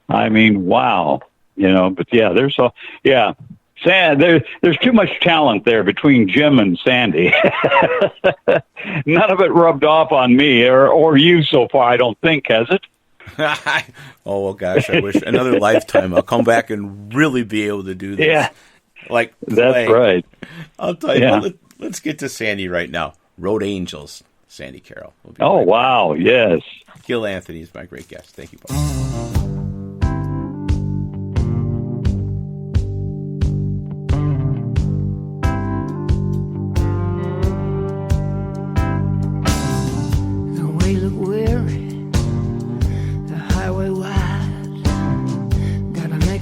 I mean, wow. But yeah, there's too much talent there between Jim and Sandy. None of it rubbed off on me or you so far, I don't think, has it? Oh, well, gosh, I wish another lifetime I'll come back and really be able to do this. Yeah. Like, that's right. I'll tell you, let's get to Sandy right now. Road Angels, Sandy Carroll. Oh, wow, yes. Gil Anthony is my great guest. Thank you, Paul.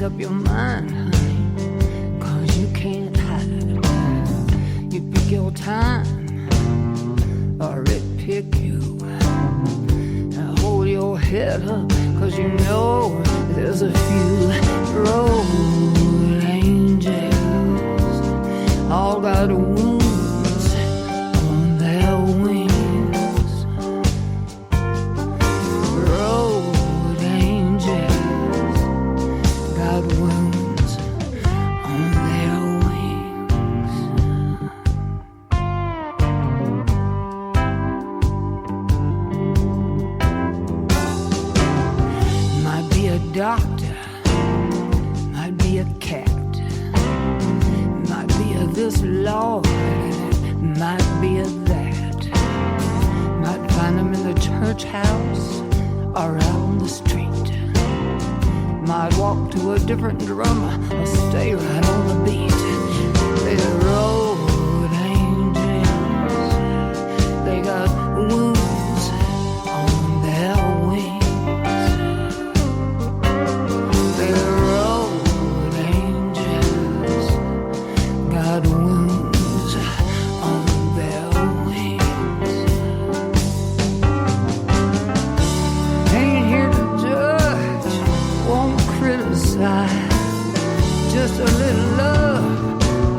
Up your mind, honey, 'cause you can't hide. You pick your time, or it pick you. Now hold your head up, 'cause you know there's a few road angels, all got wounds on their wings. Road angels got wounds on their wings. Might be a doctor, might be a cat, might be a this law, might be a that. Might find them in the church house or out on the street. Might walk to a different drummer or stay right on the beat. They're road angels. They got wounds on their wings. They're road angels. Got wounds on their wings. Ain't here to judge, won't criticize, just a little love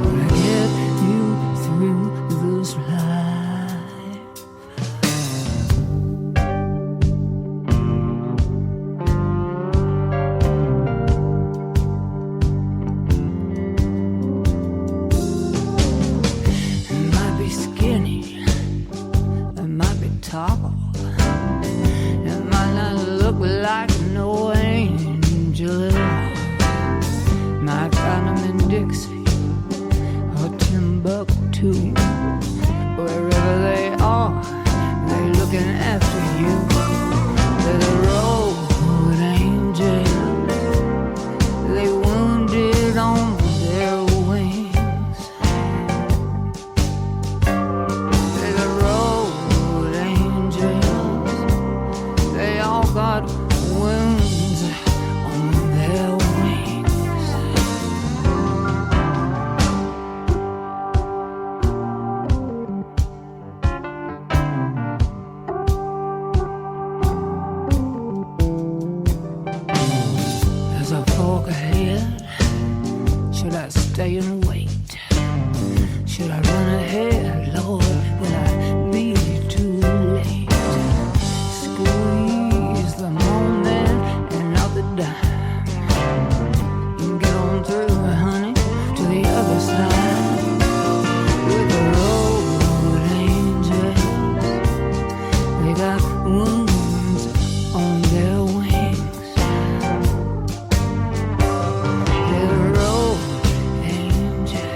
to get you through this life. It might be skinny, it might be tall, it might not look like no angel at all. Might find them in Dixie or Timbuktu. Wherever they are, they're looking after you. They're the road angels. They wounded on their wings. They're the road angels. They all got wounds on their wings. There's a fork ahead. Should I stay and wait? Should I run ahead, Lord? Will I be too late? Squeeze the moment and not the dime. You get on through, honey, to the other side. With the road angels, they got wounds on their wings. They're the road angels.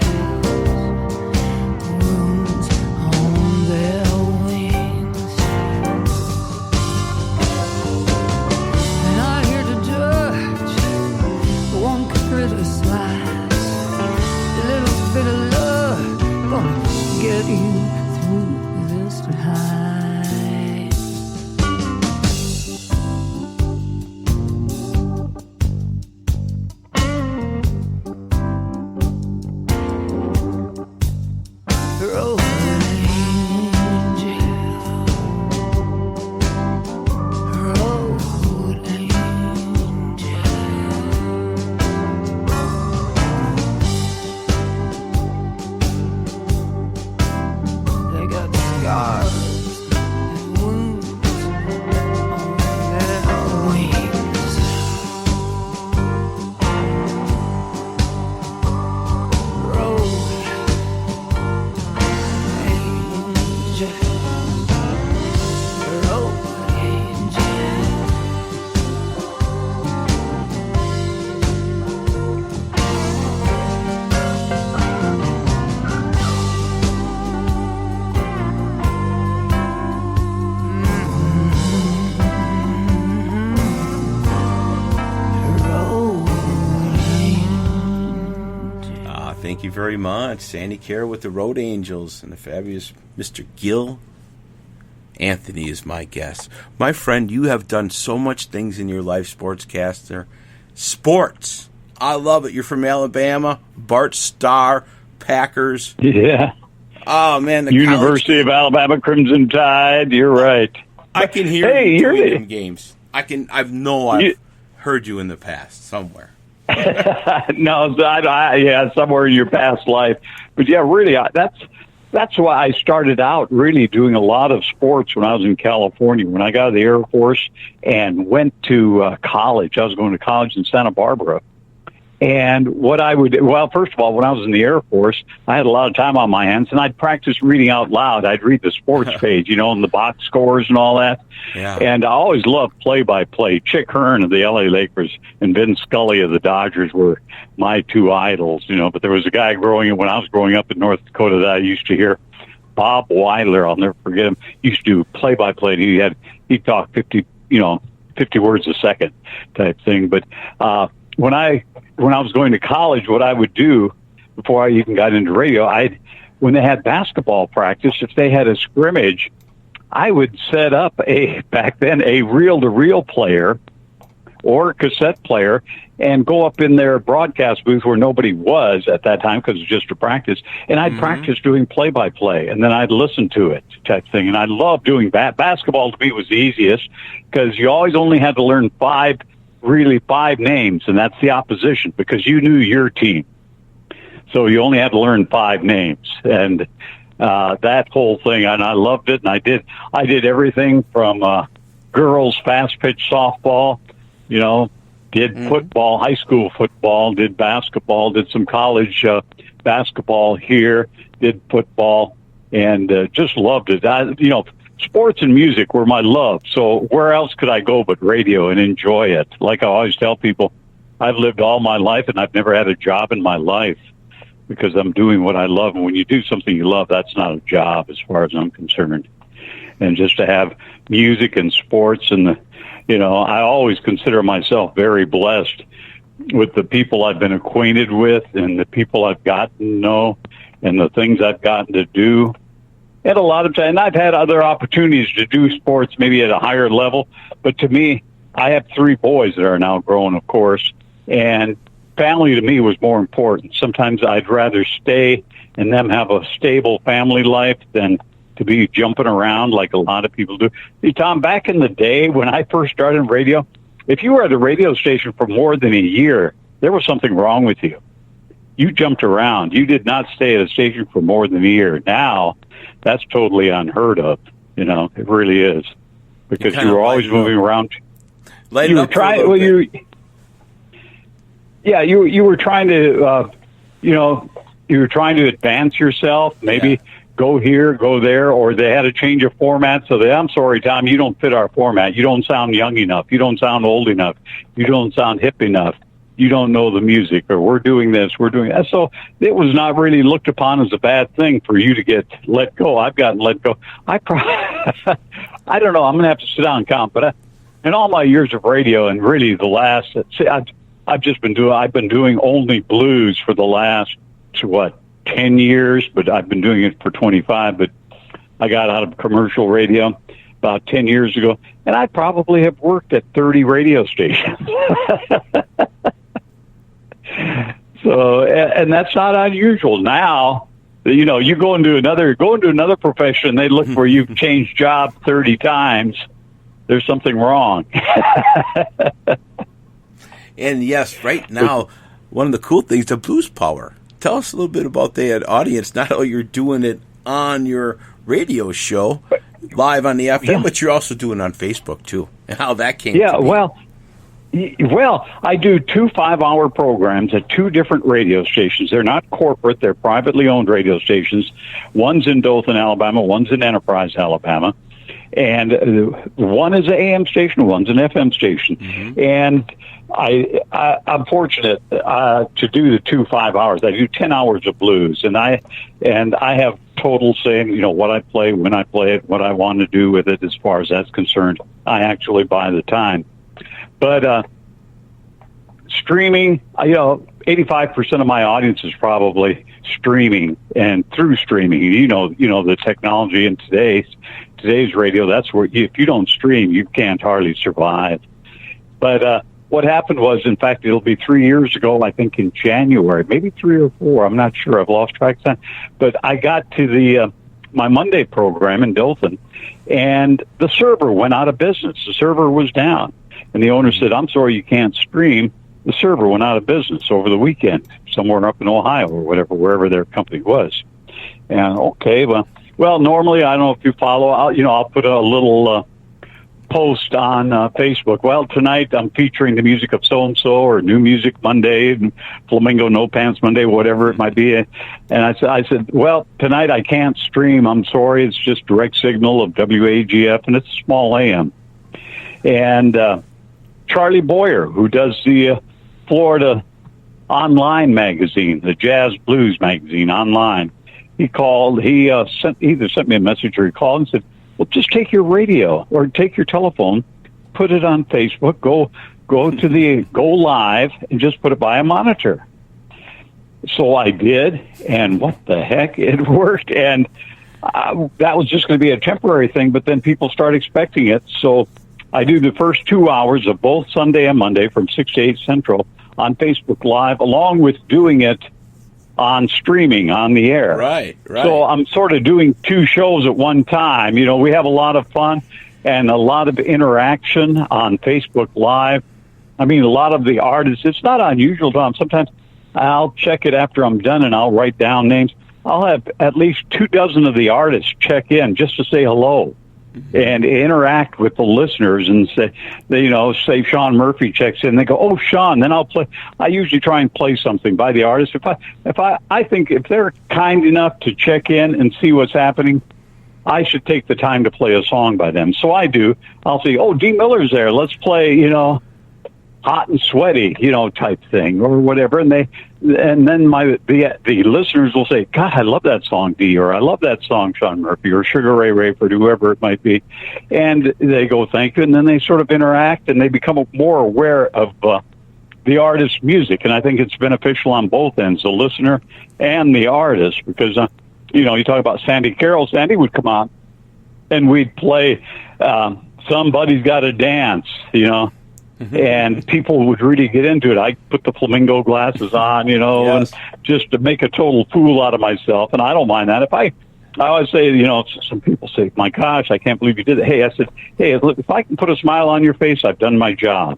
Thank you very much. Sandy Kerr with the Road Angels and the fabulous Mr. Gil Anthony is my guest. My friend, you have done so much things in your life, sportscaster. Sports. I love it. You're from Alabama. Bart Starr, Packers. Yeah. Oh, man. The University of Alabama Crimson Tide. You're right. I can hear you doing games. I've heard you in the past somewhere. No, somewhere in your past life. But yeah, really, that's why I started out really doing a lot of sports when I was in California. When I got out of the Air Force and went to college, I was going to college in Santa Barbara. And what I would, first of all, when I was in the Air Force, I had a lot of time on my hands, and I'd practice reading out loud. I'd read the sports page, and the box scores and all that. Yeah. And I always loved play-by-play. Chick Hearn of the L.A. Lakers and Vin Scully of the Dodgers were my two idols, But there was a guy when I was growing up in North Dakota that I used to hear, Bob Weiler. I'll never forget him. He used to do play-by-play. He'd talk 50 words a second type thing. But when I was going to college, what I would do before I even got into radio, when they had basketball practice, if they had a scrimmage, I would set up back then a reel-to-reel player or a cassette player and go up in their broadcast booth where nobody was at that time because it was just a practice, and I'd practice doing play-by-play, and then I'd listen to it type thing. And I loved doing that. Basketball to me was the easiest because you always only had to learn five names, and that's the opposition because you knew your team. So you only had to learn five names, and that whole thing, and I loved it. And I did everything from girls fast pitch softball, did football, high school football, did basketball, did some college basketball here, did football, and just loved it. Sports and music were my love. So where else could I go but radio and enjoy it? Like I always tell people, I've lived all my life and I've never had a job in my life because I'm doing what I love. And when you do something you love, that's not a job as far as I'm concerned. And just to have music and sports and I always consider myself very blessed with the people I've been acquainted with and the people I've gotten to know and the things I've gotten to do. And a lot of times, I've had other opportunities to do sports maybe at a higher level. But to me, I have three boys that are now grown, of course. And family to me was more important. Sometimes I'd rather stay and them have a stable family life than to be jumping around like a lot of people do. See, Tom, back in the day when I first started radio, if you were at a radio station for more than a year, there was something wrong with you. You jumped around. You did not stay at a station for more than a year. Now, that's totally unheard of. It really is. Because you were always moving around. You were trying to advance yourself, maybe go here, go there, or they had to change a format. So I'm sorry, Tom, you don't fit our format. You don't sound young enough. You don't sound old enough. You don't sound hip enough. You don't know the music, or we're doing this, we're doing that. So it was not really looked upon as a bad thing for you to get let go. I've gotten let go. I don't know. I'm going to have to sit down and count. But in all my years of radio, and really I've been doing only blues for the last 10 years, but I've been doing it for 25. But I got out of commercial radio about 10 years ago, and I probably have worked at 30 radio stations. So, and that's not unusual. Now, you go into another profession, they look where you've changed job 30 times. There's something wrong. And yes, right now, one of the cool things, the Blues Power. Tell us a little bit about that audience. Not only you're doing it on your radio show, live on the FM, but you're also doing it on Facebook too, and how that came to be. Well, I do 2 5-hour programs at 2 different radio stations. They're not corporate. They're privately owned radio stations. One's in Dothan, Alabama. One's in Enterprise, Alabama. And one is an AM station. One's an FM station. Mm-hmm. And I'm fortunate to do the 2 5 hours. I do 10 hours of blues. And I have total say, what I play, when I play it, what I want to do with it as far as that's concerned. I actually buy the time. But streaming, 85% of my audience is probably streaming, and through streaming, the technology in today's radio, that's where if you don't stream, you can't hardly survive. But what happened was, in fact, it'll be 3 years ago, I think in January, maybe 3 or 4, I'm not sure, I've lost track of time. But I got to my Monday program in Dothan, and the server went out of business. The server was down. And the owner said, I'm sorry, you can't stream. The server went out of business over the weekend, somewhere up in Ohio or whatever, wherever their company was. And okay, well, normally, I don't know if you follow, I'll put a little post on Facebook. Well, tonight I'm featuring the music of so-and-so, or New Music Monday, Flamingo No Pants Monday, whatever it might be. And I said, well, tonight I can't stream. I'm sorry. It's just direct signal of WAGF, and it's a small AM. And Charlie Boyer, who does the Florida online magazine, the Jazz Blues magazine online, he called. He either sent me a message or he called and said, well, just take your radio or take your telephone, put it on Facebook, go live and just put it by a monitor. So I did, and what the heck, it worked. And that was just going to be a temporary thing, but then people start expecting it. So I do the first 2 hours of both Sunday and Monday from 6 to 8 Central on Facebook Live, along with doing it on streaming on the air. Right. So I'm sort of doing 2 shows at one time. We have a lot of fun and a lot of interaction on Facebook Live. I mean, a lot of the artists, it's not unusual, Tom. Sometimes I'll check it after I'm done and I'll write down names. I'll have at least 24 of the artists check in just to say hello. And interact with the listeners and say Sean Murphy checks in. They go, oh, Sean, then I'll play. I usually try and play something by the artist. I think if they're kind enough to check in and see what's happening, I should take the time to play a song by them. So I do. I'll say, oh, Dee Miller's there. Let's play, Hot and Sweaty, type thing or whatever. And then the listeners will say, God, I love that song, Dee, or I love that song, Sean Murphy, or Sugar Ray Rayford, whoever it might be. And they go, thank you. And then they sort of interact and they become more aware of the artist's music. And I think it's beneficial on both ends, the listener and the artist, because, you talk about Sandy Carroll. Sandy would come on and we'd play Somebody's Gotta Dance, and people would really get into it. I put the flamingo glasses on, Yes. and just to make a total fool out of myself. And I don't mind that. I always say, some people say, my gosh, I can't believe you did it. Hey, I said, hey, look, if I can put a smile on your face, I've done my job.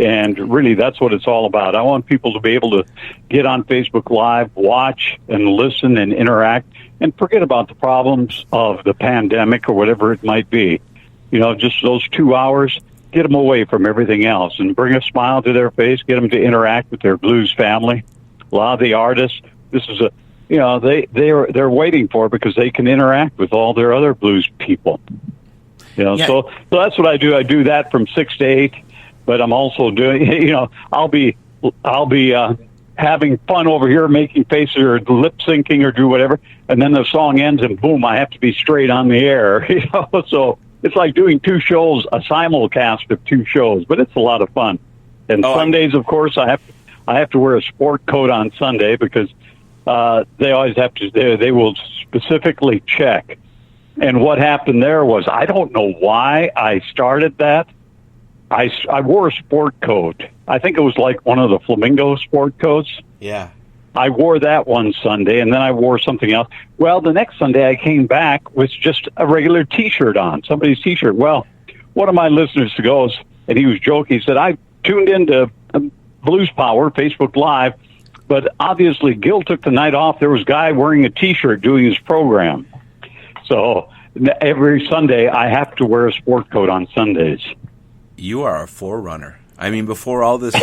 And really, that's what it's all about. I want people to be able to get on Facebook Live, watch and listen and interact, and forget about the problems of the pandemic or whatever it might be. Just those 2 hours, get them away from everything else and bring a smile to their face, get them to interact with their blues family. A lot of the artists, this is they're waiting for it because they can interact with all their other blues people. Yeah. So that's what I do. I do that from 6 to 8, but I'm also doing, I'll be having fun over here, making faces or lip syncing or do whatever. And then the song ends and boom, I have to be straight on the air, So it's like doing 2 shows, a simulcast of 2 shows, but it's a lot of fun. And Sundays, of course, I have to wear a sport coat on Sunday because they always have to. They will specifically check. And what happened there was, I don't know why I started that. I wore a sport coat. I think it was like one of the Flamingo sport coats. Yeah. I wore that one Sunday, and then I wore something else. Well, the next Sunday I came back with just a regular T-shirt on, somebody's T-shirt. Well, one of my listeners goes, and he was joking, he said, I tuned into Blues Power, Facebook Live, but obviously Gil took the night off. There was a guy wearing a T-shirt doing his program. So every Sunday I have to wear a sport coat on Sundays. You are a forerunner. I mean, before all this